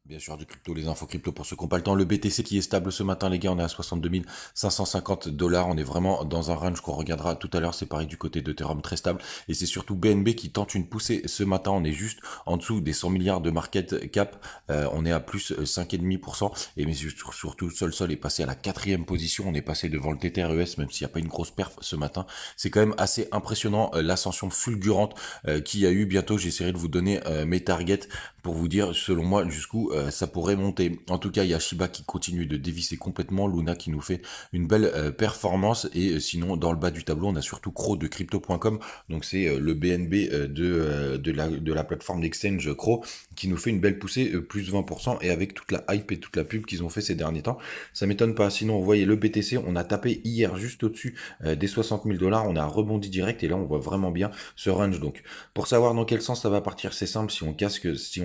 Bien sûr, du crypto, les infos crypto pour ceux qui n'ont pas le temps. Le BTC qui est stable ce matin, les gars, on est à 62 550 dollars. On est vraiment dans un range qu'on regardera tout à l'heure. C'est pareil du côté d'Ethereum, très stable. Et c'est surtout BNB qui tente une poussée ce matin. On est juste en dessous des 100 milliards de market cap. On est à plus 5,5%. Et mais surtout, Sol est passé à la quatrième position. On est passé devant le TTRES, même s'il n'y a pas une grosse perf ce matin. C'est quand même assez impressionnant l'ascension fulgurante qu'il y a eu. Bientôt, j'essaierai de vous donner mes targets pour vous dire, selon moi, jusqu'où ça pourrait monter. En tout cas, il y a Shiba qui continue de dévisser complètement, Luna qui nous fait une belle performance, et sinon, dans le bas du tableau, on a surtout Crow de crypto.com, donc c'est le BNB de la plateforme d'exchange Crow, qui nous fait une belle poussée, plus 20%, et avec toute la hype et toute la pub qu'ils ont fait ces derniers temps, ça m'étonne pas. Sinon, vous voyez le BTC, on a tapé hier juste au-dessus des 60 000 dollars, on a rebondi direct, et là, on voit vraiment bien ce range. Donc, pour savoir dans quel sens ça va partir, c'est simple. Si on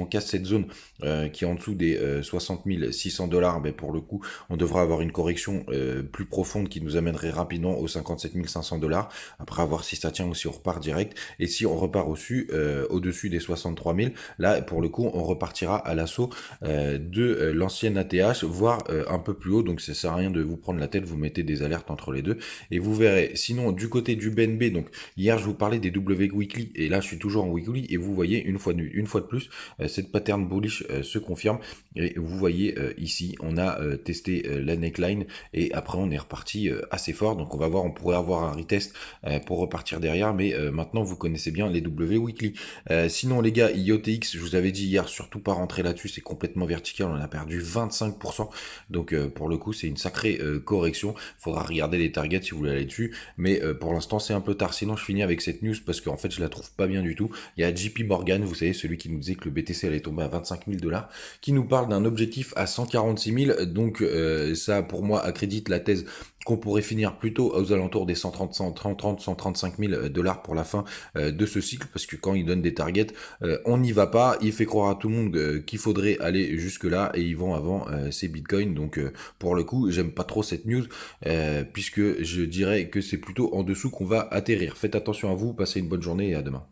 casse cette zone qui est en dessous des 60 600 dollars, ben pour le coup, on devra avoir une correction plus profonde qui nous amènerait rapidement aux 57 500 dollars. Après, à voir si ça tient ou si on repart direct. Et si on repart au-dessus des 63 000, là, pour le coup, on repartira à l'assaut de l'ancienne ATH, voire un peu plus haut. Donc, ça sert à rien de vous prendre la tête. Vous mettez des alertes entre les deux et vous verrez. Sinon, du côté du BNB, donc hier, je vous parlais des W Weekly, et là, je suis toujours en Weekly, et vous voyez une fois de plus, cette pattern bullish se confirme. Et vous voyez ici, on a testé la neckline, et après on est reparti assez fort. Donc on va voir, on pourrait avoir un retest pour repartir derrière, mais maintenant vous connaissez bien les W Weekly. Sinon les gars, IOTX, je vous avais dit hier, surtout pas rentrer là-dessus, c'est complètement vertical, on a perdu 25%. Donc pour le coup, c'est une sacrée correction. Faudra regarder les targets si vous voulez aller dessus, mais pour l'instant c'est un peu tard. Sinon je finis avec cette news parce qu'en fait je la trouve pas bien du tout. Il y a JP Morgan, vous savez, celui qui nous disait que le BTC allait tomber à 25 000 dollars, qui nous parle d'un objectif à 146 000. Donc ça, pour moi, accrédite la thèse qu'on pourrait finir plutôt aux alentours des 130, 130, 135 000 dollars pour la fin de ce cycle, parce que quand il donne des targets, on n'y va pas. Il fait croire à tout le monde qu'il faudrait aller jusque là, et ils vont avant ces bitcoins. Donc pour le coup, j'aime pas trop cette news, puisque je dirais que c'est plutôt en dessous qu'on va atterrir. Faites attention à vous, passez une bonne journée et à demain.